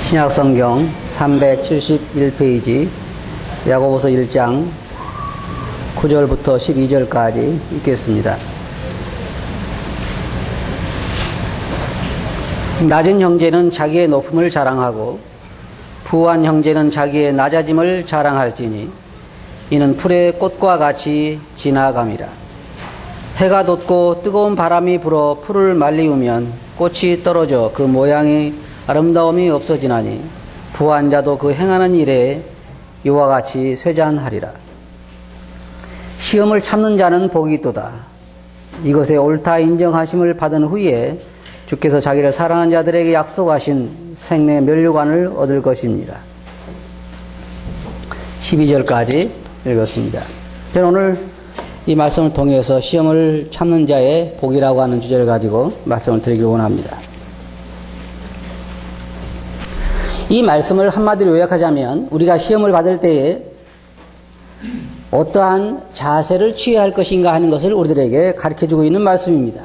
신약성경 371페이지 야고보서 1장 9절부터 12절까지 읽겠습니다. 낮은 형제는 자기의 높음을 자랑하고 부한 형제는 자기의 낮아짐을 자랑할지니 이는 풀의 꽃과 같이 지나감이라. 해가 돋고 뜨거운 바람이 불어 풀을 말리우면 꽃이 떨어져 그 모양이 아름다움이 없어지나니 부한 자도 그 행하는 일에 이와 같이 쇠잔하리라. 시험을 참는 자는 복이 있도다. 이것에 옳다 인정하심을 받은 후에 주께서 자기를 사랑하는 자들에게 약속하신 생명의 면류관을 얻을 것입니다. 12절까지 읽었습니다. 저는 오늘 이 말씀을 통해서 시험을 참는 자의 복이라고 하는 주제를 가지고 말씀을 드리길 원합니다. 이 말씀을 한마디로 요약하자면 우리가 시험을 받을 때에 어떠한 자세를 취해야 할 것인가 하는 것을 우리들에게 가르쳐주고 있는 말씀입니다.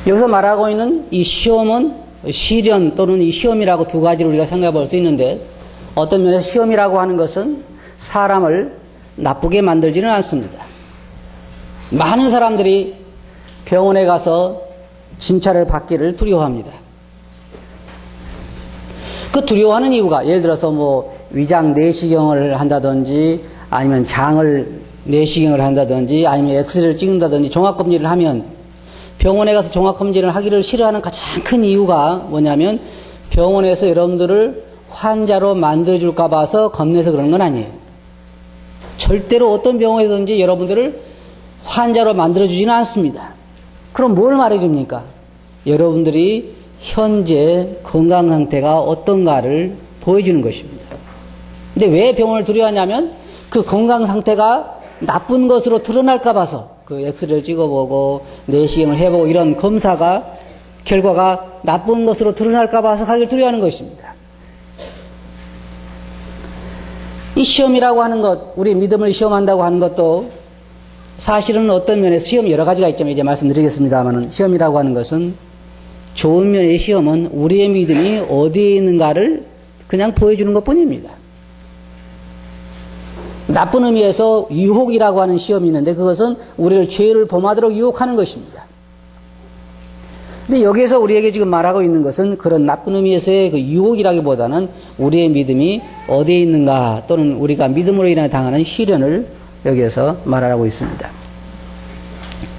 여기서 말하고 있는 이 시험은 시련 또는 이 시험이라고 두 가지로 우리가 생각해 볼 수 있는데, 어떤 면에서 시험이라고 하는 것은 사람을 나쁘게 만들지는 않습니다. 많은 사람들이 병원에 가서 진찰을 받기를 두려워합니다. 그 두려워하는 이유가 예를 들어서 위장 내시경을 한다든지 아니면 장을 내시경을 한다든지 아니면 엑스레이를 찍는다든지 종합검진을 하면, 병원에 가서 종합검진을 하기를 싫어하는 가장 큰 이유가 뭐냐면 병원에서 여러분들을 환자로 만들어줄까 봐서 겁내서 그러는 건 아니에요. 절대로 어떤 병원에서든지 여러분들을 환자로 만들어주지는 않습니다. 그럼 뭘 말해줍니까? 여러분들이 현재 건강 상태가 어떤가를 보여주는 것입니다. 근데 왜 병원을 두려워하냐면 그 건강 상태가 나쁜 것으로 드러날까 봐서 그 엑스레이를 찍어보고 내시경을 해보고 이런 검사가 결과가 나쁜 것으로 드러날까 봐서 가기를 두려워하는 것입니다. 이 시험이라고 하는 것, 우리 믿음을 시험한다고 하는 것도 사실은 어떤 면에서 시험이 여러 가지가 있지만 이제 말씀드리겠습니다만, 시험이라고 하는 것은 좋은 면의 시험은 우리의 믿음이 어디에 있는가를 그냥 보여주는 것 뿐입니다. 나쁜 의미에서 유혹이라고 하는 시험이 있는데 그것은 우리를 죄를 범하도록 유혹하는 것입니다. 근데 여기에서 우리에게 지금 말하고 있는 것은 그런 나쁜 의미에서의 그 유혹이라기보다는 우리의 믿음이 어디에 있는가 또는 우리가 믿음으로 인해 당하는 시련을 여기에서 말하고 있습니다.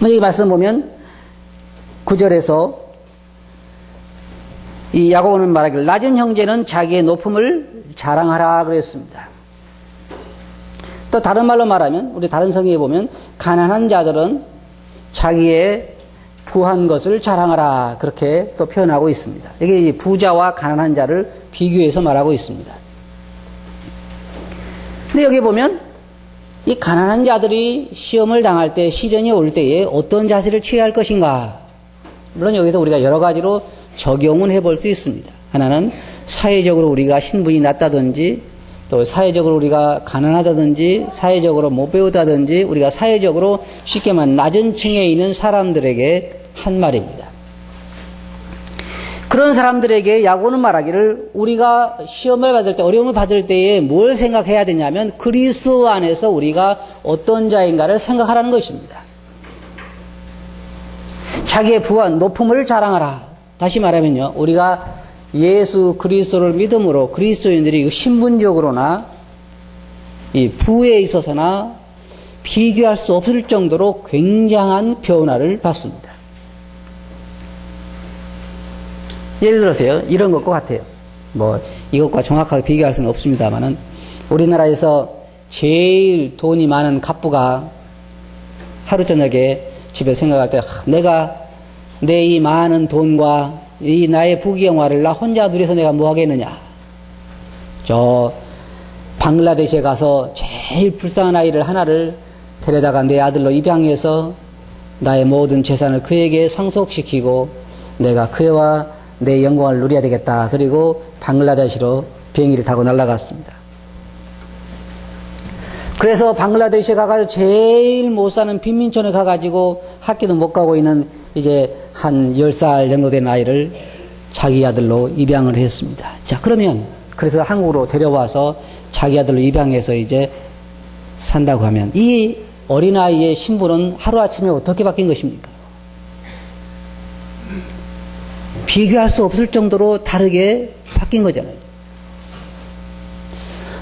여기 말씀 보면 9절에서 이 야고보는 말하기를 낮은 형제는 자기의 높음을 자랑하라 그랬습니다. 또 다른 말로 말하면 우리 다른 성경에 보면 가난한 자들은 자기의 부한 것을 자랑하라 그렇게 또 표현하고 있습니다. 이게 부자와 가난한 자를 비교해서 말하고 있습니다. 근데 여기 보면 이 가난한 자들이 시험을 당할 때, 시련이 올 때에 어떤 자세를 취해야 할 것인가, 물론 여기서 우리가 여러 가지로 적용은 해볼 수 있습니다. 하나는 사회적으로 우리가 신분이 낮다든지, 또 사회적으로 우리가 가난하다든지, 사회적으로 못 배우다든지, 우리가 사회적으로 쉽게 말하면 낮은 층에 있는 사람들에게 한 말입니다. 그런 사람들에게 야고보는 말하기를 우리가 시험을 받을 때, 어려움을 받을 때에 뭘 생각해야 되냐면 그리스도 안에서 우리가 어떤 자인가를 생각하라는 것입니다. 자기의 부한 높음을 자랑하라. 다시 말하면요, 우리가 예수 그리스도를 믿음으로 그리스도인들이 신분적으로나 이 부에 있어서나 비교할 수 없을 정도로 굉장한 변화를 받습니다. 예를 들어서요, 이런 것과 같아요. 이것과 정확하게 비교할 수는 없습니다만은, 우리나라에서 제일 돈이 많은 갑부가 하루 저녁에 집에 생각할 때, 내가 내 이 많은 돈과 이 나의 부귀영화를 나 혼자 누려서 내가 뭐 하겠느냐. 저 방글라데시에 가서 제일 불쌍한 아이를 하나를 데려다가 내 아들로 입양해서 나의 모든 재산을 그에게 상속시키고 내가 그와 내 영광을 누려야 되겠다. 그리고 방글라데시로 비행기를 타고 날아갔습니다. 그래서 방글라데시에 가가지고 제일 못 사는 빈민촌에 가가지고 학교도 못 가고 있는 이제 한 10살 정도 된 아이를 자기 아들로 입양을 했습니다. 자, 그러면 그래서 한국으로 데려와서 자기 아들로 입양해서 이제 산다고 하면 이 어린아이의 신분은 하루아침에 어떻게 바뀐 것입니까? 비교할 수 없을 정도로 다르게 바뀐 거잖아요.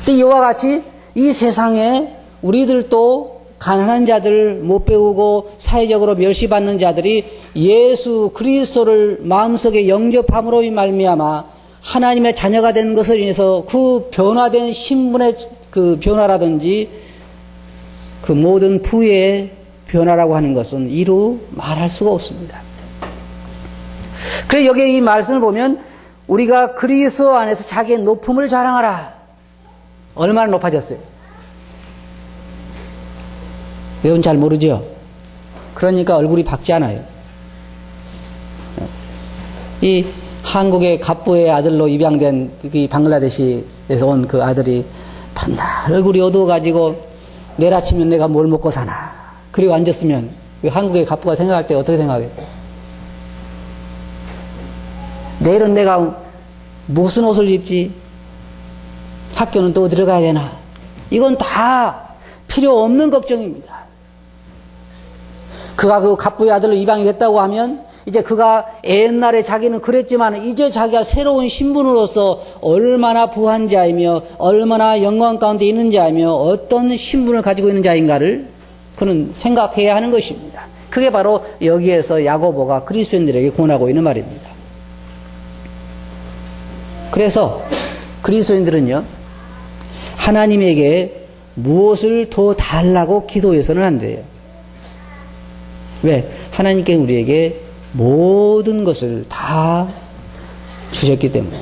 근데 이와 같이 이 세상에 우리들도 가난한 자들, 못 배우고 사회적으로 멸시받는 자들이 예수 그리스도를 마음속에 영접함으로 말미암아 하나님의 자녀가 된 것을 인해서 그 변화된 신분의 그 변화라든지 그 모든 부의 변화라고 하는 것은 이루 말할 수가 없습니다. 그래서 여기에 이 말씀을 보면 우리가 그리스도 안에서 자기의 높음을 자랑하라. 얼마나 높아졌어요? 여러분 잘 모르죠? 그러니까 얼굴이 밝지 않아요. 이 한국의 갑부의 아들로 입양된 이 방글라데시에서 온 그 아들이 반달 얼굴이 어두워가지고 내일 아침에 내가 뭘 먹고 사나. 그리고 앉았으면 그 한국의 갑부가 생각할 때 어떻게 생각하겠어요? 내일은 내가 무슨 옷을 입지? 학교는 또 어디로 가야 되나? 이건 다 필요 없는 걱정입니다. 그가 그 갑부의 아들로 입양이 됐다고 하면 이제 그가 옛날에 자기는 그랬지만 이제 자기가 새로운 신분으로서 얼마나 부한 자이며 얼마나 영광 가운데 있는 자이며 어떤 신분을 가지고 있는 자인가를 그는 생각해야 하는 것입니다. 그게 바로 여기에서 야고보가 그리스도인들에게 권하고 있는 말입니다. 그래서 그리스도인들은요, 하나님에게 무엇을 더 달라고 기도해서는 안 돼요. 왜? 하나님께 우리에게 모든 것을 다 주셨기 때문에.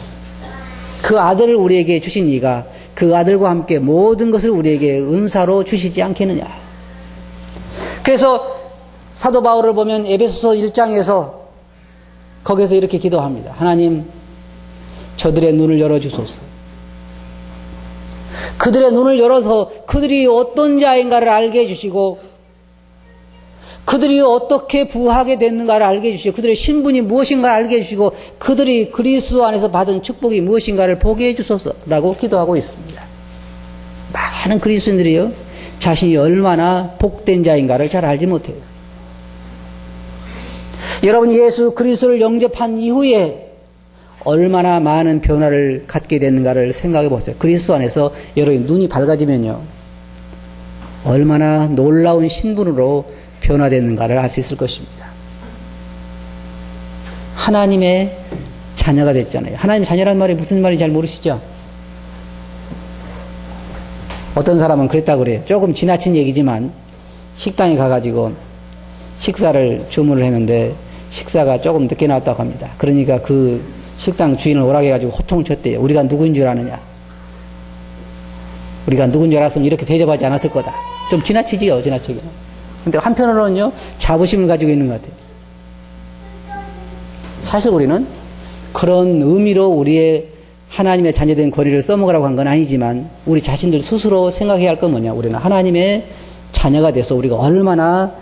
그 아들을 우리에게 주신 이가 그 아들과 함께 모든 것을 우리에게 은사로 주시지 않겠느냐. 그래서 사도 바울을 보면 에베소서 1장에서 거기서 이렇게 기도합니다. 하나님, 저들의 눈을 열어주소서. 그들의 눈을 열어서 그들이 어떤 자인가를 알게 해주시고 그들이 어떻게 부하게 됐는가를 알게 해주시고 그들의 신분이 무엇인가를 알게 해주시고 그들이 그리스도 안에서 받은 축복이 무엇인가를 보게 해주소서라고 기도하고 있습니다. 많은 그리스도인들이요, 자신이 얼마나 복된 자인가를 잘 알지 못해요. 여러분, 예수 그리스도를 영접한 이후에 얼마나 많은 변화를 갖게 됐는가를 생각해 보세요. 그리스도 안에서 여러분 눈이 밝아지면요, 얼마나 놀라운 신분으로 변화됐는가를 알 수 있을 것입니다. 하나님의 자녀가 됐잖아요. 하나님의 자녀란 말이 무슨 말인지 잘 모르시죠? 어떤 사람은 그랬다고 그래요. 조금 지나친 얘기지만 식당에 가가지고 식사를 주문을 했는데 식사가 조금 늦게 나왔다고 합니다. 그러니까 그 식당 주인을 오락해가지고 호통을 쳤대요. 우리가 누구인 줄 아느냐? 우리가 누구인 줄 알았으면 이렇게 대접하지 않았을 거다. 좀 지나치지요, 지나치기는. 근데 한편으로는요, 자부심을 가지고 있는 것 같아요. 사실 우리는 그런 의미로 우리의 하나님의 자녀된 권위를 써먹으라고 한 건 아니지만 우리 자신들 스스로 생각해야 할 건 뭐냐. 우리는 하나님의 자녀가 돼서 우리가 얼마나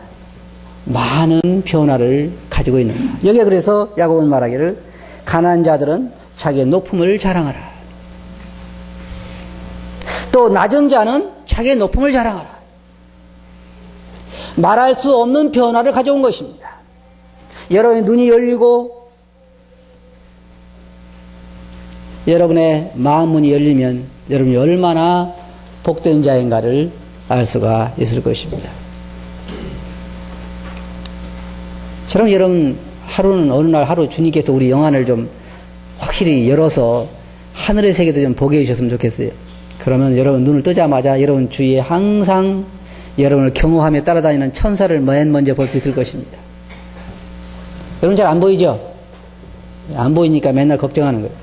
많은 변화를 가지고 있는가. 여기에 그래서 야고보는 말하기를 가난한 자들은 자기의 높음을 자랑하라. 또 낮은 자는 자기의 높음을 자랑하라. 말할 수 없는 변화를 가져온 것입니다. 여러분의 눈이 열리고 여러분의 마음문이 열리면 여러분이 얼마나 복된 자인가를 알 수가 있을 것입니다. 그럼 여러분, 하루는 어느 날 하루 주님께서 우리 영안을 좀 확실히 열어서 하늘의 세계도 좀 보게 해주셨으면 좋겠어요. 그러면 여러분 눈을 뜨자마자 여러분 주위에 항상 여러분을 경호하며 따라다니는 천사를 맨 먼저 볼 수 있을 것입니다. 여러분 잘 안 보이죠? 안 보이니까 맨날 걱정하는 거예요.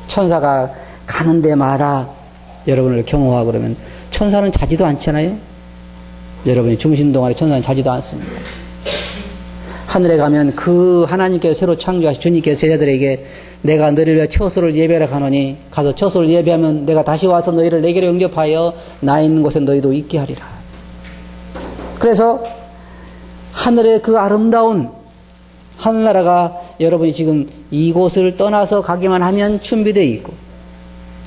천사가 가는 데마다 여러분을 경호하고 그러면 천사는 자지도 않잖아요? 여러분이 중신 동안에 천사는 자지도 않습니다. 하늘에 가면 그 하나님께서 새로 창조하신 주님께서 제자들에게 내가 너희를 위하여 처소를 예배하러 가노니 가서 처소를 예배하면 내가 다시 와서 너희를 내게로 영접하여 나 있는 곳에 너희도 있게 하리라. 그래서 하늘의 그 아름다운 하늘나라가 여러분이 지금 이곳을 떠나서 가기만 하면 준비되어 있고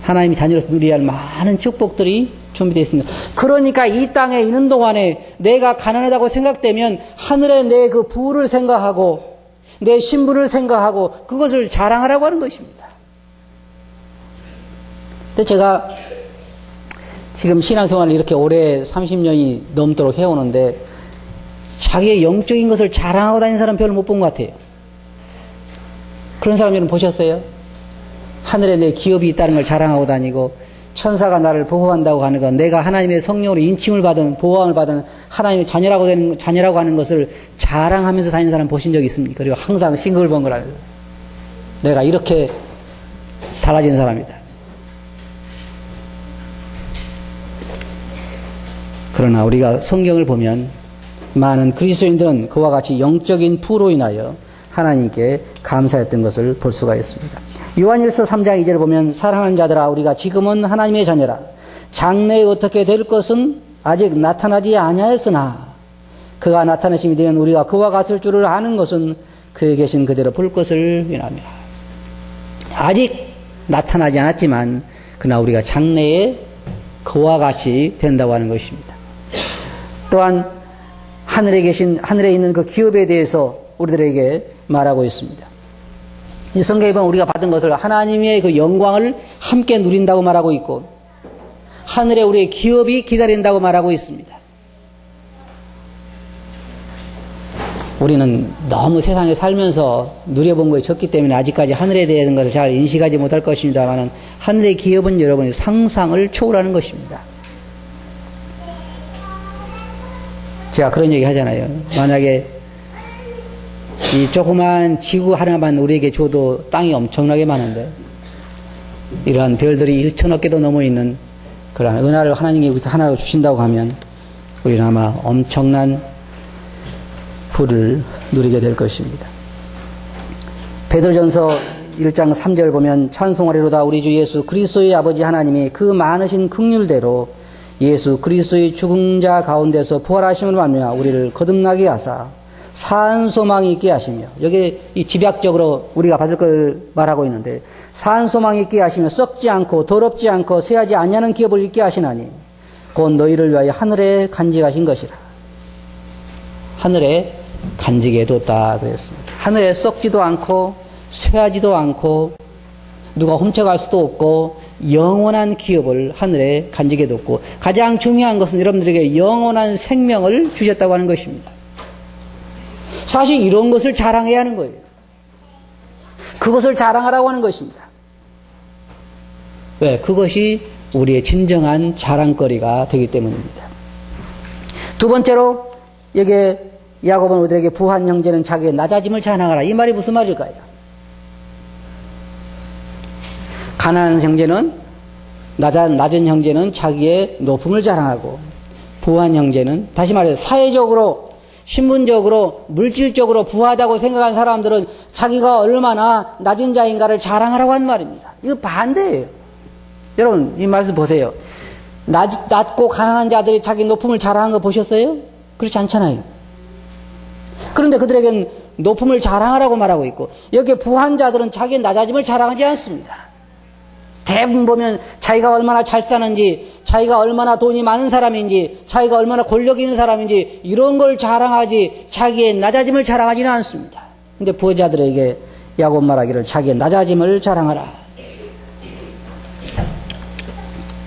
하나님이 자녀로서 누려야 할 많은 축복들이 준비되어 있습니다. 그러니까 이 땅에 있는 동안에 내가 가난하다고 생각되면 하늘에 내 그 부를 생각하고 내 신분을 생각하고 그것을 자랑하라고 하는 것입니다. 근데 제가 지금 신앙생활을 이렇게 오래 30년이 넘도록 해오는데 자기의 영적인 것을 자랑하고 다니는 사람 별로 못 본 것 같아요. 그런 사람 여러분 보셨어요? 하늘에 내 기업이 있다는 걸 자랑하고 다니고 천사가 나를 보호한다고 하는 건 내가 하나님의 성령으로 인침을 받은 보호함을 받은 하나님의 자녀라고 하는 것을 자랑하면서 다니는 사람 보신 적 있습니까? 그리고 항상 싱글벙글하면서 내가 이렇게 달라진 사람이다. 그러나 우리가 성경을 보면 많은 그리스도인들은 그와 같이 영적인 부로 인하여 하나님께 감사했던 것을 볼 수가 있습니다. 요한일서 3장 2절을 보면 사랑하는 자들아 우리가 지금은 하나님의 자녀라 장래에 어떻게 될 것은 아직 나타나지 아니하였으나 그가 나타나심이 되면 우리가 그와 같을 줄을 아는 것은 그에 계신 그대로 볼 것을 위하며 아직 나타나지 않았지만 그러나 우리가 장래에 그와 같이 된다고 하는 것입니다. 또한 하늘에 있는 그 기업에 대해서 우리들에게 말하고 있습니다. 이 성경에 보면 우리가 받은 것을 하나님의 그 영광을 함께 누린다고 말하고 있고 하늘에 우리의 기업이 기다린다고 말하고 있습니다. 우리는 너무 세상에 살면서 누려본 것이 적기 때문에 아직까지 하늘에 대한 것을 잘 인식하지 못할 것입니다만 하늘의 기업은 여러분의 상상을 초월하는 것입니다. 제가 그런 얘기 하잖아요. 만약에 이 조그만 지구 하나만 우리에게 줘도 땅이 엄청나게 많은데 이러한 별들이 1천억 개도 넘어 있는 그러한 은하를 하나님이 여기서 하나 주신다고 하면 우리는 아마 엄청난 부를 누리게 될 것입니다. 베드로전서 1장 3절 보면 찬송하리로다 우리 주 예수 그리스도의 아버지 하나님이 그 많으신 긍휼대로 예수 그리스도의 죽은 자 가운데서 부활하심을 말미암아 우리를 거듭나게 하사 사한 소망이 있게 하시며 여기 이 집약적으로 우리가 받을 걸 말하고 있는데 사한 소망이 있게 하시며 썩지 않고 더럽지 않고 쇠하지 아니하는 기업을 있게 하시나니 곧 너희를 위하여 하늘에 간직하신 것이라. 하늘에 간직해 뒀다 그랬습니다. 하늘에 썩지도 않고 쇠하지도 않고 누가 훔쳐갈 수도 없고 영원한 기업을 하늘에 간직해 뒀고 가장 중요한 것은 여러분들에게 영원한 생명을 주셨다고 하는 것입니다. 사실 이런 것을 자랑해야 하는 거예요. 그것을 자랑하라고 하는 것입니다. 왜? 그것이 우리의 진정한 자랑거리가 되기 때문입니다. 두 번째로 여기에 야곱은 우리에게 부한 형제는 자기의 낮아짐을 자랑하라. 이 말이 무슨 말일까요? 가난한 형제는 낮은 형제는 자기의 높음을 자랑하고 부한 형제는 다시 말해서 사회적으로 신분적으로 물질적으로 부하다고 생각하는 사람들은 자기가 얼마나 낮은 자인가를 자랑하라고 하는 말입니다. 이거 반대예요. 여러분 이 말씀 보세요. 낮고 가난한 자들이 자기 높음을 자랑한 거 보셨어요? 그렇지 않잖아요. 그런데 그들에겐 높음을 자랑하라고 말하고 있고 여기에 부한 자들은 자기의 낮아짐을 자랑하지 않습니다. 대부분 보면 자기가 얼마나 잘 사는지 자기가 얼마나 돈이 많은 사람인지 자기가 얼마나 권력이 있는 사람인지 이런 걸 자랑하지 자기의 낮아짐을 자랑하지는 않습니다. 근데 부자들에게 야곱 말하기를 자기의 낮아짐을 자랑하라.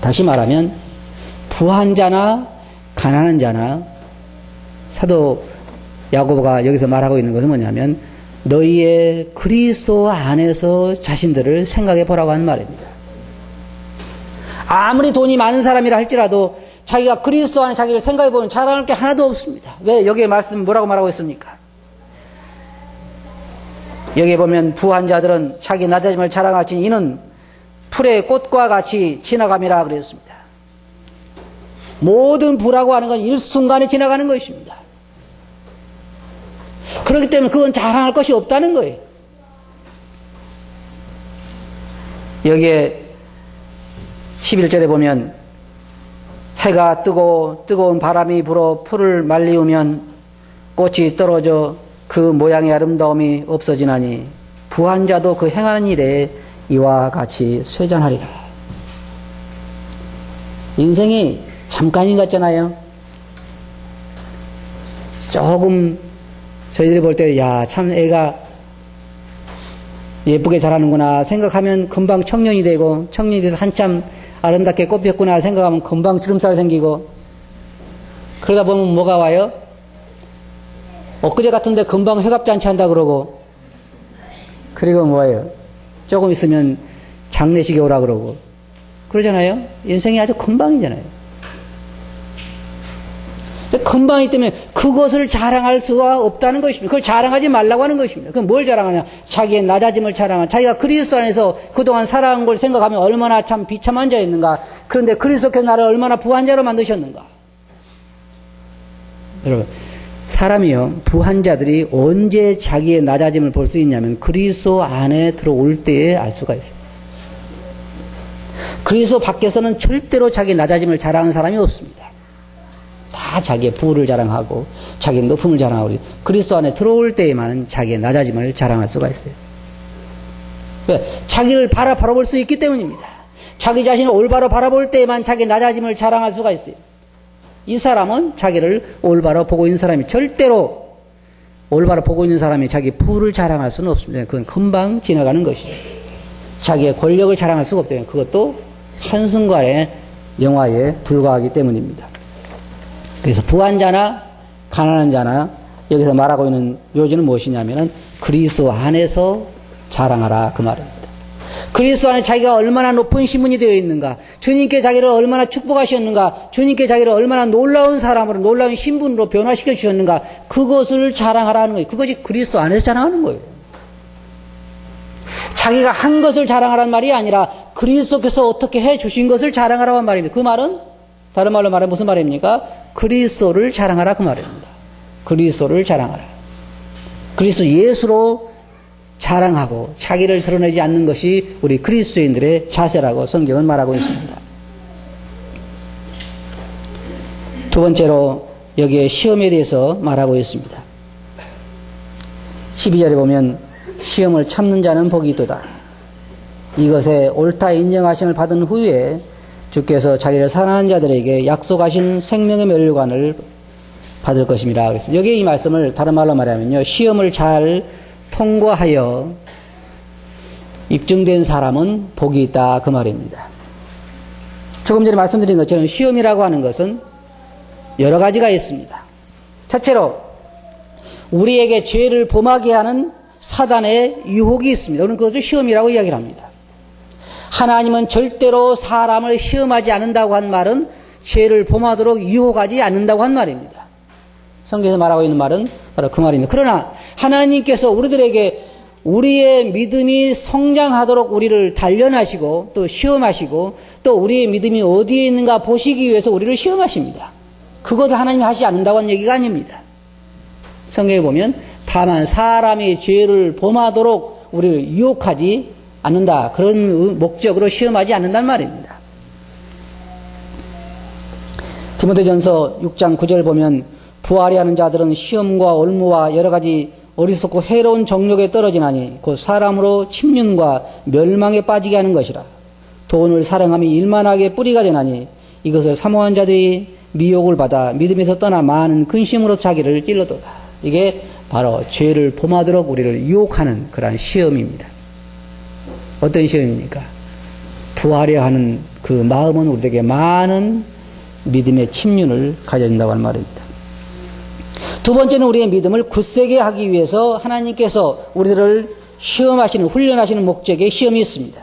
다시 말하면 부한 자나 가난한 자나 사도 야고보가 여기서 말하고 있는 것은 뭐냐면 너희의 그리스도 안에서 자신들을 생각해 보라고 하는 말입니다. 아무리 돈이 많은 사람이라 할지라도 자기가 그리스도 안에 자기를 생각해 보면 자랑할 게 하나도 없습니다. 왜? 여기에 말씀 뭐라고 말하고 있습니까? 여기에 보면 부한 자들은 자기 낮아짐을 자랑할지니 이는 풀의 꽃과 같이 지나감이라 그랬습니다. 모든 부라고 하는 건 일순간에 지나가는 것입니다. 그렇기 때문에 그건 자랑할 것이 없다는 거예요. 여기에 11절에 보면 해가 뜨고 뜨거운 바람이 불어 풀을 말리우면 꽃이 떨어져 그 모양의 아름다움이 없어지나니 부한 자도 그 행하는 일에 이와 같이 쇠잔하리라. 인생이 잠깐인 것 같잖아요. 조금 저희들이 볼 때 야, 참 애가 예쁘게 자라는구나 생각하면 금방 청년이 되고, 청년이 돼서 한참 아름답게 꽃폈구나 생각하면 금방 주름살 생기고, 그러다 보면 뭐가 와요? 엊그제 같은데 금방 회갑잔치 한다 그러고, 그리고 뭐예요? 조금 있으면 장례식에 오라 그러고, 그러잖아요. 인생이 아주 금방이잖아요. 금방이기 때문에 그것을 자랑할 수가 없다는 것입니다. 그걸 자랑하지 말라고 하는 것입니다. 그럼 뭘 자랑하냐? 자기의 낮아짐을 자랑하냐? 자기가 그리스도 안에서 그동안 살아온 걸 생각하면 얼마나 참 비참한 자였는가? 그런데 그리스도께서 나를 얼마나 부한 자로 만드셨는가? 여러분, 사람이요, 부한 자들이 언제 자기의 낮아짐을 볼 수 있냐면 그리스도 안에 들어올 때에 알 수가 있어요. 그리스도 밖에서는 절대로 자기의 낮아짐을 자랑하는 사람이 없습니다. 다 자기의 부를 자랑하고 자기의 높음을 자랑하고, 그리스도 안에 들어올 때에만 자기의 낮아짐을 자랑할 수가 있어요. 왜? 자기를 바라볼 수 있기 때문입니다. 자기 자신을 올바로 바라볼 때에만 자기의 낮아짐을 자랑할 수가 있어요. 이 사람은 자기를 올바로 보고 있는 사람이, 절대로 올바로 보고 있는 사람이 자기 부를 자랑할 수는 없습니다. 그건 금방 지나가는 것이에요. 자기의 권력을 자랑할 수가 없어요. 그것도 한순간의 영화에 불과하기 때문입니다. 그래서 부한 자나 가난한 자나 여기서 말하고 있는 요지는 무엇이냐면은 그리스도 안에서 자랑하라, 그 말입니다. 그리스도 안에 자기가 얼마나 높은 신분이 되어 있는가, 주님께 자기를 얼마나 축복하셨는가, 주님께 자기를 얼마나 놀라운 사람으로, 놀라운 신분으로 변화시켜 주셨는가, 그것을 자랑하라는 거예요. 그것이 그리스도 안에서 자랑하는 거예요. 자기가 한 것을 자랑하라는 말이 아니라 그리스도께서 어떻게 해 주신 것을 자랑하라는 말입니다. 그 말은 다른 말로 말하면 무슨 말입니까? 그리스도를 자랑하라, 그 말입니다. 그리스도를 자랑하라. 그리스도 예수로 자랑하고 자기를 드러내지 않는 것이 우리 그리스도인들의 자세라고 성경은 말하고 있습니다. 두 번째로 여기에 시험에 대해서 말하고 있습니다. 12절에 보면 시험을 참는 자는 복이 있도다. 이것에 옳다 인정하심을 받은 후에 주께서 자기를 사랑하는 자들에게 약속하신 생명의 멸관을 받을 것입니다. 그랬습니다. 여기 이 말씀을 다른 말로 말하면요, 시험을 잘 통과하여 입증된 사람은 복이 있다, 그 말입니다. 조금 전에 말씀드린 것처럼 시험이라고 하는 것은 여러 가지가 있습니다. 첫째로 우리에게 죄를 범하게 하는 사단의 유혹이 있습니다. 우리는 그것을 시험이라고 이야기를 합니다. 하나님은 절대로 사람을 시험하지 않는다고 한 말은 죄를 범하도록 유혹하지 않는다고 한 말입니다. 성경에서 말하고 있는 말은 바로 그 말입니다. 그러나 하나님께서 우리들에게 우리의 믿음이 성장하도록 우리를 단련하시고 또 시험하시고 또 우리의 믿음이 어디에 있는가 보시기 위해서 우리를 시험하십니다. 그것을 하나님이 하지 않는다고 한 얘기가 아닙니다. 성경에 보면 다만 사람이 죄를 범하도록 우리를 유혹하지 않는다, 그런 목적으로 시험하지 않는다는 말입니다. 디모데전서 6장 9절 보면 부활이 하는 자들은 시험과 올무와 여러 가지 어리석고 해로운 정욕에 떨어지나니 곧 사람으로 침륜과 멸망에 빠지게 하는 것이라. 돈을 사랑함이 일만하게 뿌리가 되나니 이것을 사모한 자들이 미혹을 받아 믿음에서 떠나 많은 근심으로 자기를 찔러도다. 이게 바로 죄를 범하도록 우리를 유혹하는 그러한 시험입니다. 어떤 시험입니까? 부하려 하는 그 마음은 우리에게 많은 믿음의 침륜을 가져준다고 하는 말입니다. 두 번째는 우리의 믿음을 굳세게 하기 위해서 하나님께서 우리들을 시험하시는, 훈련하시는 목적의 시험이 있습니다.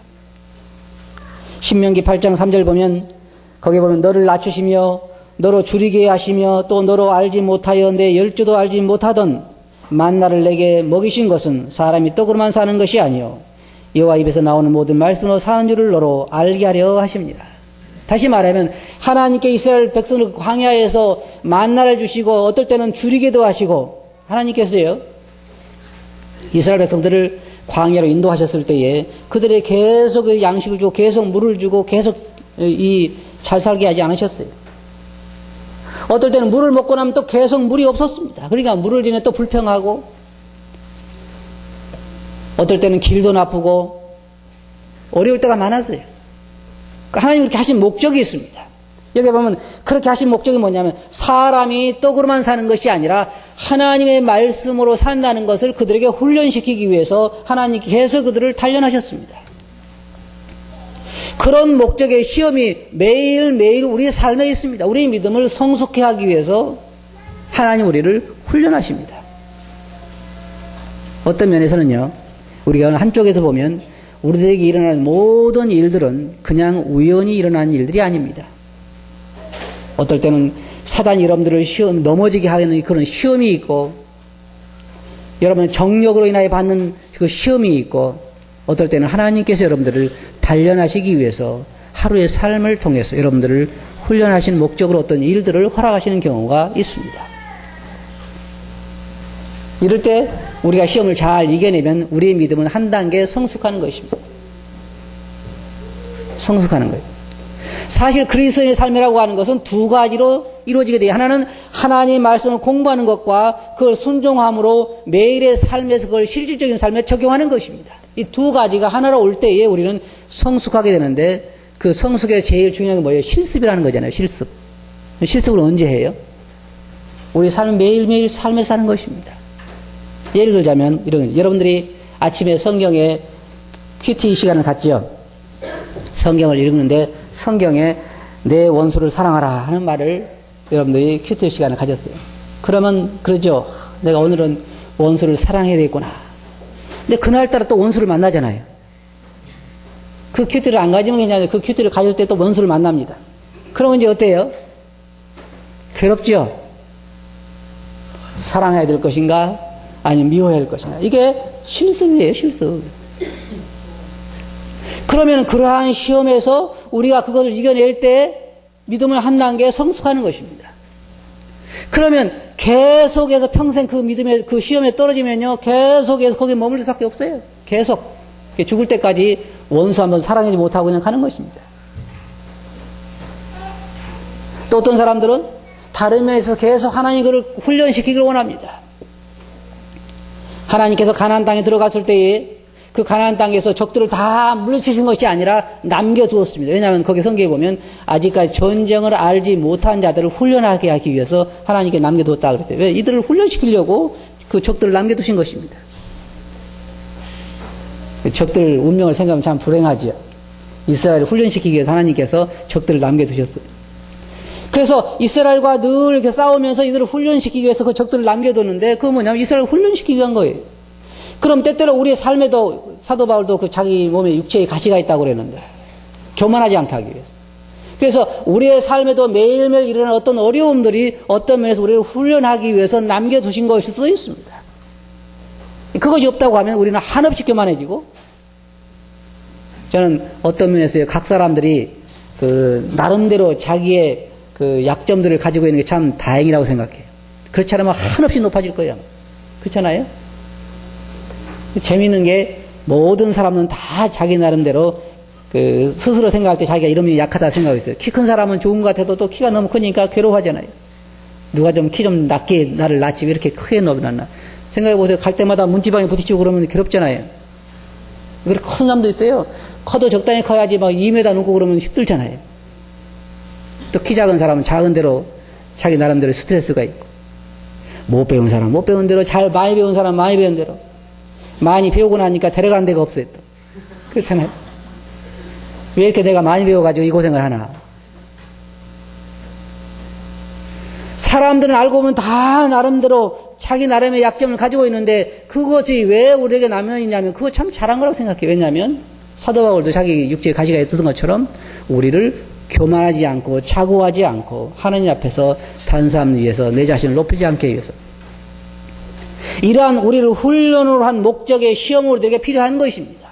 신명기 8장 3절 보면 거기에 보면 너를 낮추시며 너로 줄이게 하시며 또 너로 알지 못하여 내 열조도 알지 못하던 만나를 내게 먹이신 것은 사람이 떡으로만 사는 것이 아니요 여호와 입에서 나오는 모든 말씀으로 사는 줄을 너로 알게 하려 하십니다. 다시 말하면 하나님께 이스라엘 백성을 광야에서 만나를 주시고 어떨 때는 줄이기도 하시고, 하나님께서요 이스라엘 백성들을 광야로 인도하셨을 때에 그들의 계속 양식을 주고 계속 물을 주고 계속 잘 살게 하지 않으셨어요. 어떨 때는 물을 먹고 나면 또 계속 물이 없었습니다. 그러니까 물을 주면 또 불평하고 어떨 때는 길도 나쁘고 어려울 때가 많았어요. 하나님이 그렇게 하신 목적이 있습니다. 여기 보면 그렇게 하신 목적이 뭐냐면 사람이 떡으로만 사는 것이 아니라 하나님의 말씀으로 산다는 것을 그들에게 훈련시키기 위해서 하나님께서 그들을 단련하셨습니다. 그런 목적의 시험이 매일매일 우리의 삶에 있습니다. 우리의 믿음을 성숙해 하기 위해서 하나님 우리를 훈련하십니다. 어떤 면에서는요, 우리가 한쪽에서 보면 우리들에게 일어나는 모든 일들은 그냥 우연히 일어나는 일들이 아닙니다. 어떨 때는 사단이 여러분들을 넘어지게 하는 그런 시험이 있고, 여러분 정력으로 인하여 받는 그 시험이 있고, 어떨 때는 하나님께서 여러분들을 단련하시기 위해서 하루의 삶을 통해서 여러분들을 훈련하신 목적으로 어떤 일들을 허락하시는 경우가 있습니다. 이럴 때 우리가 시험을 잘 이겨내면 우리의 믿음은 한 단계 성숙하는 것입니다. 성숙하는 거예요. 사실 그리스도인의 삶이라고 하는 것은 두 가지로 이루어지게 돼요. 하나는 하나님의 말씀을 공부하는 것과 그걸 순종함으로 매일의 삶에서 그걸 실질적인 삶에 적용하는 것입니다. 이 두 가지가 하나로 올 때에 우리는 성숙하게 되는데, 그 성숙의 제일 중요한 게 뭐예요? 실습이라는 거잖아요. 실습. 실습을 언제 해요? 우리 삶은 매일매일 삶에 사는 것입니다. 예를 들자면 이런, 여러분들이 아침에 성경에 큐티 시간을 갖지요. 성경을 읽는데 성경에 내 원수를 사랑하라 하는 말을 여러분들이 큐티 시간을 가졌어요. 그러면 그러죠. 내가 오늘은 원수를 사랑해야 되겠구나. 근데 그날따라 또 원수를 만나잖아요. 그 큐티를 안 가지면 그냥 그 큐티를 가질 때 또 원수를 만납니다. 그러면 이제 어때요? 괴롭죠? 사랑해야 될 것인가? 아니면 미워해야 할 것인가? 이게 실습이에요, 실습. 그러면 그러한 시험에서 우리가 그것을 이겨낼 때 믿음을 한 단계 성숙하는 것입니다. 그러면 계속해서 평생 그 믿음에, 그 시험에 떨어지면요, 계속해서 거기에 머물 수밖에 없어요. 계속. 죽을 때까지 원수 한번 사랑하지 못하고 그냥 가는 것입니다. 또 어떤 사람들은 다른 면에서 계속 하나님 그를 훈련시키기를 원합니다. 하나님께서 가나안 땅에 들어갔을 때에 그 가나안 땅에서 적들을 다 물리치신 것이 아니라 남겨두었습니다. 왜냐하면 거기 성경에 보면 아직까지 전쟁을 알지 못한 자들을 훈련하게 하기 위해서 하나님께 남겨두었다 그랬어요. 왜? 이들을 훈련시키려고 그 적들을 남겨두신 것입니다. 적들 운명을 생각하면 참 불행하지요. 이스라엘을 훈련시키기 위해서 하나님께서 적들을 남겨두셨어요. 그래서 이스라엘과 늘 이렇게 싸우면서 이들을 훈련시키기 위해서 그 적들을 남겨두는데 그건 뭐냐면 이스라엘을 훈련시키기 위한 거예요. 그럼 때때로 우리의 삶에도 사도 바울도 그 자기 몸에 육체에 가시가 있다고 그랬는데 교만하지 않게 하기 위해서. 그래서 우리의 삶에도 매일매일 일어나는 어떤 어려움들이 어떤 면에서 우리를 훈련하기 위해서 남겨두신 것일 수도 있습니다. 그것이 없다고 하면 우리는 한없이 교만해지고, 저는 어떤 면에서 각 사람들이 그 나름대로 자기의 그 약점들을 가지고 있는 게 참 다행이라고 생각해요. 그렇지 않으면 한없이 높아질 거예요. 그렇잖아요? 재미있는 게 모든 사람은 다 자기 나름대로 그 스스로 생각할 때 자기가 이런 면이 약하다 생각하고 있어요. 키 큰 사람은 좋은 것 같아도 또 키가 너무 크니까 괴로워하잖아요. 누가 좀 키 좀 낮게 나를 낳지 왜 이렇게 크게 넣어놨나. 생각해보세요. 갈 때마다 문지방에 부딪히고 그러면 괴롭잖아요. 그렇게 큰 사람도 있어요. 커도 적당히 커야지 막 2m 넘고 그러면 힘들잖아요. 또 키 작은 사람은 작은 대로 자기 나름대로 스트레스가 있고, 못 배운 사람 못 배운 대로, 잘 많이 배운 사람 많이 배운 대로, 많이 배우고 나니까 데려간 데가 없어요. 또 그렇잖아요. 왜 이렇게 내가 많이 배워가지고 이 고생을 하나. 사람들은 알고 보면 다 나름대로 자기 나름의 약점을 가지고 있는데 그것이 왜 우리에게 남연이냐면 그거 참 잘한 거라고 생각해요. 왜냐하면 사도 바울도 자기 육체에 가시가 있었던 것처럼 우리를 교만하지 않고 자고하지 않고 하나님 앞에서 다른 사람을 위해서 내 자신을 높이지 않게 위해서, 이러한 우리를 훈련으로 한 목적의 시험으로 되게 필요한 것입니다.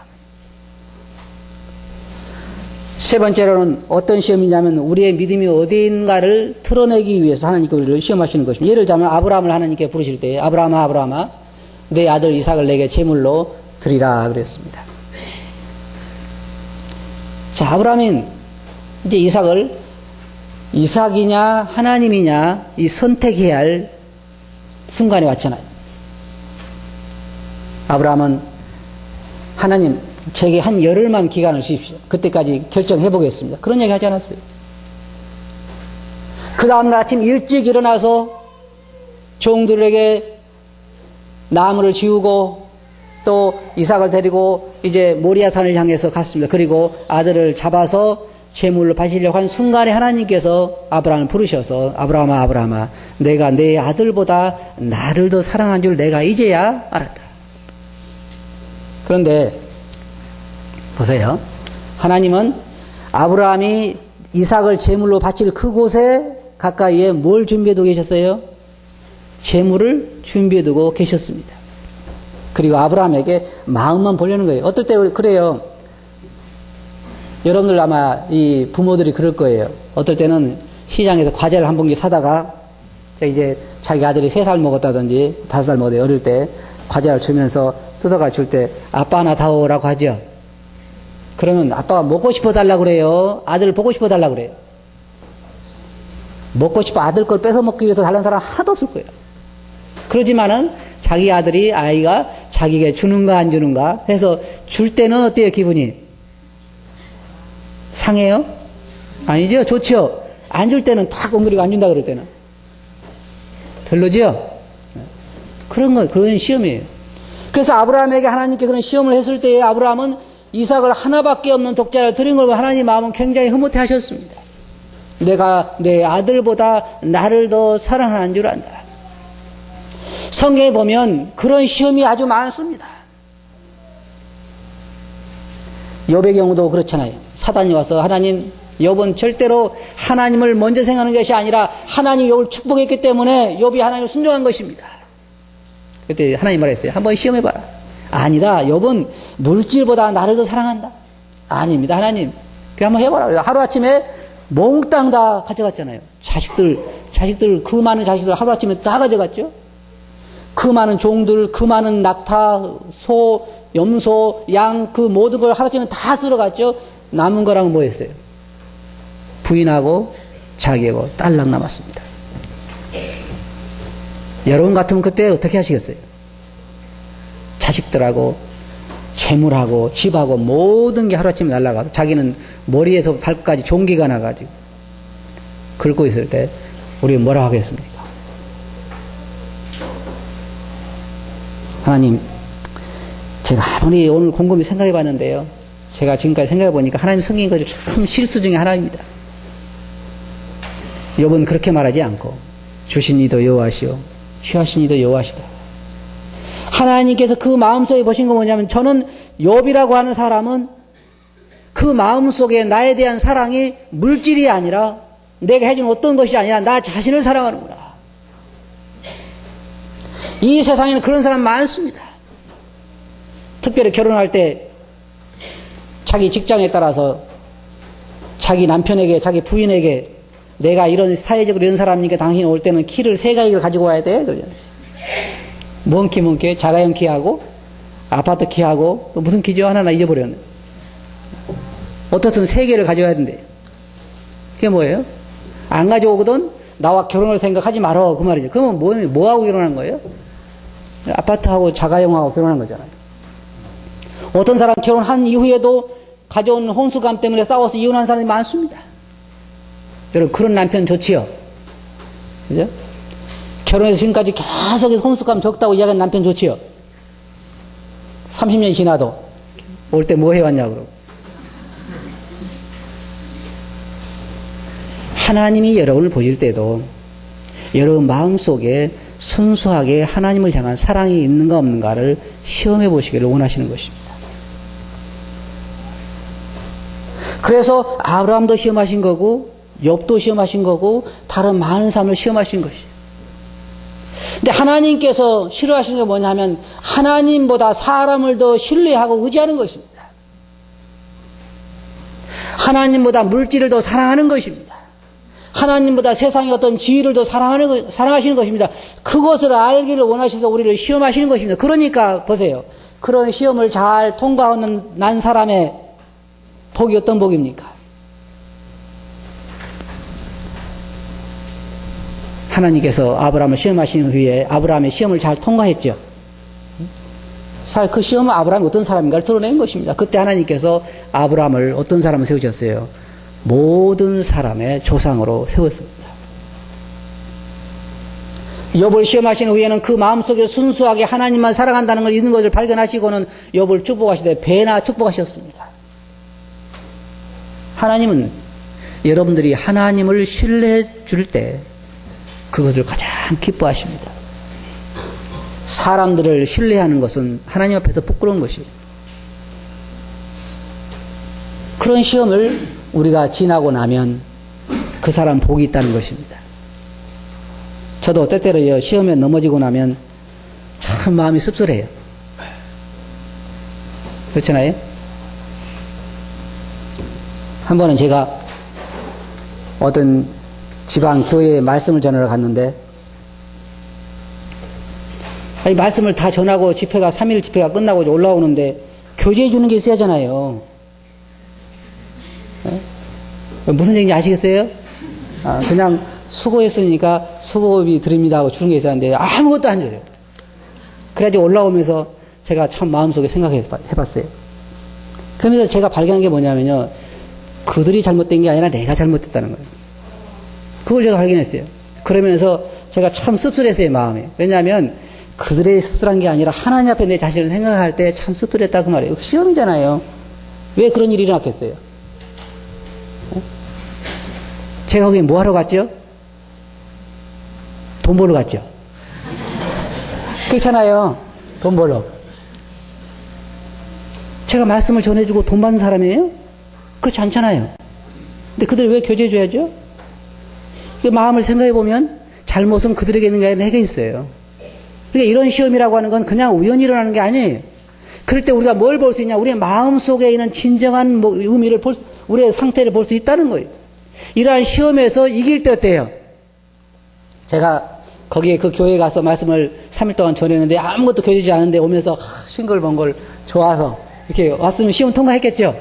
세 번째로는 어떤 시험이냐면 우리의 믿음이 어디인가를 드러내기 위해서 하나님께 우리를 시험하시는 것입니다. 예를 들자면 아브라함을 하나님께 부르실 때 아브라함아 아브라함아 내 아들 이삭을 내게 제물로 드리라 그랬습니다. 자, 아브라함은 이제 이삭이냐 하나님이냐 이 선택해야 할 순간에 왔잖아요. 아브라함은 하나님 제게 한 열흘만 기간을 주십시오. 그때까지 결정해 보겠습니다. 그런 얘기 하지 않았어요. 그 다음날 아침 일찍 일어나서 종들에게 나무를 지우고 또 이삭을 데리고 이제 모리아산을 향해서 갔습니다. 그리고 아들을 잡아서 제물로 바치려고 하는 순간에 하나님께서 아브라함을 부르셔서 아브라함아 아브라함아 내가 내 아들보다 나를 더 사랑한 줄 내가 이제야 알았다. 그런데 보세요. 하나님은 아브라함이 이삭을 제물로 바칠 그곳에 가까이에 뭘 준비해두고 계셨어요? 제물을 준비해두고 계셨습니다. 그리고 아브라함에게 마음만 보려는 거예요. 어떨 때 그래요. 여러분들 아마 이 부모들이 그럴 거예요. 어떨 때는 시장에서 과자를 한 봉지 사다가 이제 자기 아들이 3살 먹었다든지 5살 먹었대 어릴 때 과자를 주면서 뜯어가 줄 때 아빠 하나 다오라고 하죠. 그러면 아빠가 먹고 싶어 달라고 그래요? 아들을 보고 싶어 달라고 그래요? 먹고 싶어 아들 걸 뺏어 먹기 위해서 달라는 사람 하나도 없을 거예요. 그러지만은 자기 아이가 자기에게 주는가 안 주는가 해서 줄 때는 어때요 기분이? 상해요? 아니죠? 좋죠? 안 줄 때는 탁 엉그리고 안 준다 그럴 때는 별로죠? 그런 시험이에요. 그래서 아브라함에게 하나님께 그런 시험을 했을 때에 아브라함은 이삭을 하나밖에 없는 독자를 드린 걸 하나님 마음은 굉장히 흐뭇해 하셨습니다. 내가 내 아들보다 나를 더 사랑하는 줄 안다. 성경에 보면 그런 시험이 아주 많습니다. 욥의 경우도 그렇잖아요. 사단이 와서 하나님, 욥은 절대로 하나님을 먼저 생각하는 것이 아니라 하나님 욥을 축복했기 때문에 욥이 하나님을 순종한 것입니다. 그때 하나님 말했어요. 한번 시험해봐라. 아니다. 욥은 물질보다 나를 더 사랑한다. 아닙니다. 하나님. 그 한번 해봐라. 하루아침에 몽땅 다 가져갔잖아요. 자식들 그 많은 자식들 하루아침에 다 가져갔죠. 그 많은 종들, 그 많은 낙타, 소, 염소, 양, 그 모든 걸 하루아침에 다 쓸어갔죠. 남은 거랑 뭐 했어요? 부인하고 자기하고 딸랑 남았습니다. 여러분 같으면 그때 어떻게 하시겠어요? 자식들하고 재물하고 집하고 모든 게 하루아침에 날아가서 자기는 머리에서 발까지 종기가 나가지고 긁고 있을 때 우리는 뭐라고 하겠습니까? 하나님, 제가 아무리 오늘 곰곰이 생각해 봤는데요. 제가 지금까지 생각해 보니까 하나님 성경인 것이 참 실수 중에 하나입니다. 욥은 그렇게 말하지 않고 주신 이도 여호와시오 취하신 이도 여호와시다. 하나님께서 그 마음속에 보신 거 뭐냐면 저는 욥이라고 하는 사람은 그 마음속에 나에 대한 사랑이 물질이 아니라 내가 해준 어떤 것이 아니라 나 자신을 사랑하는구나. 이 세상에는 그런 사람 많습니다. 특별히 결혼할 때 자기 직장에 따라서 자기 남편에게 자기 부인에게 내가 이런 사회적으로 이런 사람이니까 당신이 올 때는 키를 3가지를 가지고 와야 돼. 그러잖아요. 뭔 키, 자가용 키하고 아파트 키하고 또 무슨 키죠? 하나 잊어버렸네. 어떻든 3개를 가져와야 된대. 그게 뭐예요? 안 가져오거든 나와 결혼을 생각하지 말어 그 말이죠. 그러면 뭐하고 결혼한 거예요? 아파트하고 자가용하고 결혼한 거잖아요. 어떤 사람 결혼한 이후에도 가져온 혼수감 때문에 싸워서 이혼한 사람이 많습니다. 여러분 그런 남편 좋지요? 그죠? 결혼해서 지금까지 계속 혼수감 적다고 이야기하는 남편 좋지요? 30년 지나도 올 때 뭐 해왔냐 그러고. 하나님이 여러분을 보실 때도 여러분 마음속에 순수하게 하나님을 향한 사랑이 있는가 없는가를 시험해 보시기를 원하시는 것입니다. 그래서 아브라함도 시험하신 거고 욥도 시험하신 거고 다른 많은 사람을 시험하신 것이에요. 근데 하나님께서 싫어하시는 게 뭐냐면 하나님보다 사람을 더 신뢰하고 의지하는 것입니다. 하나님보다 물질을 더 사랑하는 것입니다. 하나님보다 세상의 어떤 지위를 더 사랑하시는 것입니다. 그것을 알기를 원하셔서 우리를 시험하시는 것입니다. 그러니까 보세요. 그런 시험을 잘 통과하는 난 사람의 복이 어떤 복입니까? 하나님께서 아브라함을 시험하신 후에 아브라함의 시험을 잘 통과했죠. 그 시험은 아브라함이 어떤 사람인가를 드러낸 것입니다. 그때 하나님께서 아브라함을 어떤 사람을 세우셨어요? 모든 사람의 조상으로 세웠습니다. 욥을 시험하신 후에는 그 마음속에 순수하게 하나님만 사랑한다는 걸 있는 것을 발견하시고는 욥을 축복하시되 배나 축복하셨습니다. 하나님은 여러분들이 하나님을 신뢰해 줄 때 그것을 가장 기뻐하십니다. 사람들을 신뢰하는 것은 하나님 앞에서 부끄러운 것이에요. 그런 시험을 우리가 지나고 나면 그 사람 복이 있다는 것입니다. 저도 때때로 시험에 넘어지고 나면 참 마음이 씁쓸해요. 그렇잖아요? 한 번은 제가 어떤 지방 교회에 말씀을 전하러 갔는데, 아니 말씀을 다 전하고 집회가 3일 집회가 끝나고 올라오는데 교제해 주는 게 있어야잖아요. 무슨 얘기인지 아시겠어요? 그냥 수고했으니까 수고비 드립니다 하고 주는 게 있었는데 아무것도 안 줘요. 그래가지고 올라오면서 제가 참 마음속에 생각해봤어요. 그러면서 제가 발견한 게 뭐냐면요, 그들이 잘못된 게 아니라 내가 잘못됐다는 거예요. 그걸 제가 발견했어요. 그러면서 제가 참 씁쓸했어요, 마음에. 왜냐하면 그들의 씁쓸한 게 아니라 하나님 앞에 내 자신을 생각할 때 참 씁쓸했다 그 말이에요. 시험이잖아요. 왜 그런 일이 일어났겠어요? 제가 거기 뭐 하러 갔죠? 돈 벌러 갔죠. 그렇잖아요. 돈 벌러. 제가 말씀을 전해주고 돈 받는 사람이에요? 그렇지 않잖아요. 근데 그들 왜 교제해줘야죠? 그 마음을 생각해보면 잘못은 그들에게 있는 게 아니라 내게 있어요. 그러니까 이런 시험이라고 하는 건 그냥 우연히 일어나는 게 아니에요. 그럴 때 우리가 뭘 볼 수 있냐? 우리의 마음 속에 있는 진정한 의미를 우리의 상태를 볼 수 있다는 거예요. 이러한 시험에서 이길 때 어때요? 제가 거기에 그 교회에 가서 말씀을 3일 동안 전했는데 아무것도 교제하지 않은데 오면서 싱글벙글 좋아서 이렇게 왔으면 시험 통과했겠죠?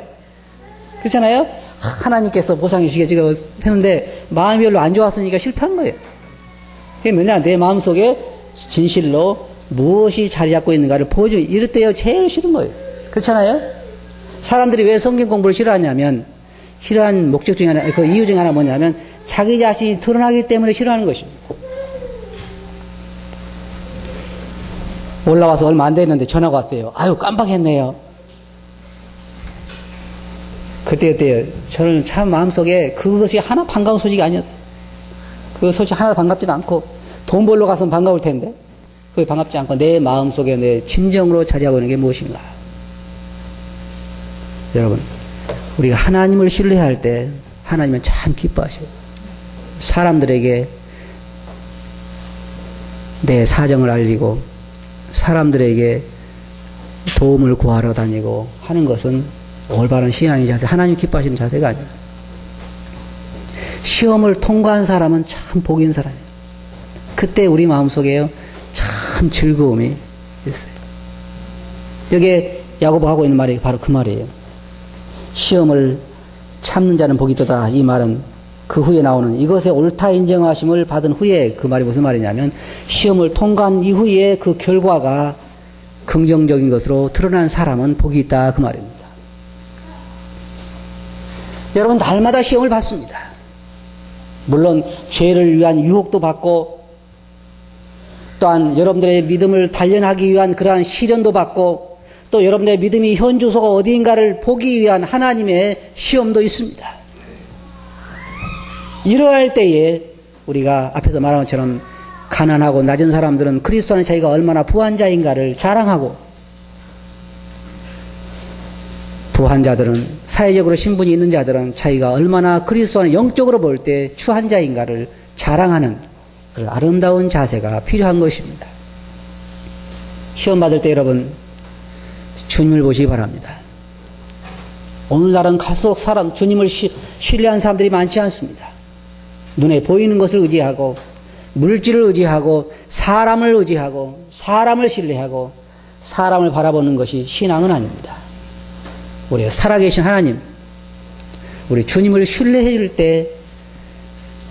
그렇잖아요? 하나님께서 보상해 주시겠지 했는데 마음이 별로 안 좋았으니까 실패한 거예요. 그게 뭐냐? 내 마음속에 진실로 무엇이 자리 잡고 있는가를 보여주고 이럴 때요 제일 싫은 거예요. 그렇잖아요? 사람들이 왜 성경 공부를 싫어하냐면 싫어하는 목적 중에 하나, 그 이유 중에 하나 뭐냐면 자기 자신이 드러나기 때문에 싫어하는 것입니다. 올라와서 얼마 안 됐는데 전화가 왔어요. 아유 깜빡했네요. 그때요. 저는 참 마음속에 그것이 하나 반가운 소식이 아니었어요. 그 소식 하나 반갑지도 않고 돈 벌러 가서는 반가울 텐데 그게 반갑지 않고 내 마음속에 내 진정으로 자리하고 있는 게 무엇인가. 여러분, 우리가 하나님을 신뢰할 때 하나님은 참 기뻐하셔요. 사람들에게 내 사정을 알리고 사람들에게 도움을 구하러 다니고 하는 것은 올바른 신앙의 자세, 하나님 기뻐하시는 자세가 아니에요. 시험을 통과한 사람은 참 복인 사람이에요. 그때 우리 마음속에요 참 즐거움이 있어요. 여기에 야고보가 하고 있는 말이 바로 그 말이에요. 시험을 참는 자는 복이 있도다. 이 말은 그 후에 나오는 이것에 옳다 인정하심을 받은 후에 그 말이 무슨 말이냐면 시험을 통과한 이후에 그 결과가 긍정적인 것으로 드러난 사람은 복이 있다 그 말입니다. 여러분 날마다 시험을 받습니다. 물론 죄를 위한 유혹도 받고 또한 여러분들의 믿음을 단련하기 위한 그러한 시련도 받고 또 여러분의 믿음이 현 주소가 어디인가를 보기 위한 하나님의 시험도 있습니다. 이러할 때에 우리가 앞에서 말한 것처럼 가난하고 낮은 사람들은 그리스도 안에 자기가 얼마나 부한 자인가를 자랑하고 부한 자들은 사회적으로 신분이 있는 자들은 자기가 얼마나 그리스도 안에 영적으로 볼 때 추한 자인가를 자랑하는 그 아름다운 자세가 필요한 것입니다. 시험 받을 때 여러분 주님을 보시기 바랍니다. 오늘날은 갈수록 주님을 신뢰한 사람들이 많지 않습니다. 눈에 보이는 것을 의지하고 물질을 의지하고 사람을 의지하고 사람을 신뢰하고 사람을 바라보는 것이 신앙은 아닙니다. 우리 살아계신 하나님, 우리 주님을 신뢰해 줄 때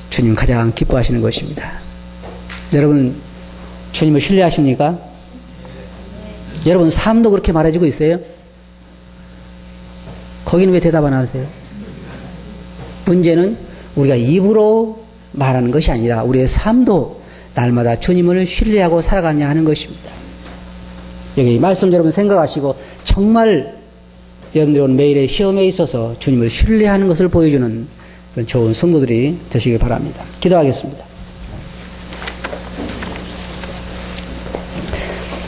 주님 가장 기뻐하시는 것입니다. 여러분 주님을 신뢰하십니까? 여러분 삶도 그렇게 말해주고 있어요? 거기는 왜 대답 안 하세요? 문제는 우리가 입으로 말하는 것이 아니라 우리의 삶도 날마다 주님을 신뢰하고 살아가냐 하는 것입니다. 여기 말씀 여러분 생각하시고 정말 여러분들 오늘 매일의 시험에 있어서 주님을 신뢰하는 것을 보여주는 그런 좋은 성도들이 되시길 바랍니다. 기도하겠습니다.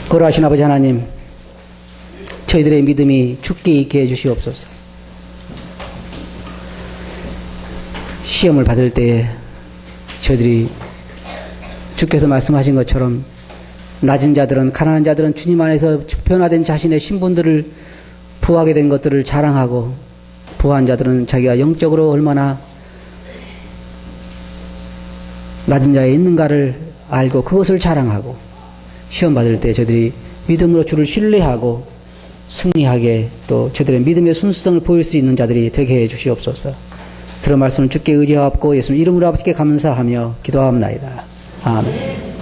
거룩하신 아버지 하나님, 저희들의 믿음이 죽게 있게 해주시옵소서. 시험을 받을 때에 저희들이 주께서 말씀하신 것처럼 낮은 자들은, 가난한 자들은 주님 안에서 변화된 자신의 신분들을 부하게 된 것들을 자랑하고, 부한 자들은 자기가 영적으로 얼마나 낮은 자에 있는가를 알고 그것을 자랑하고, 시험 받을 때 저희들이 믿음으로 주를 신뢰하고 승리하게, 또 저희들의 믿음의 순수성을 보일 수 있는 자들이 되게 해 주시옵소서. 들은 말씀을 주께 의지하옵고 예수님 이름으로 아버지께 감사하며 기도하옵나이다. 아멘.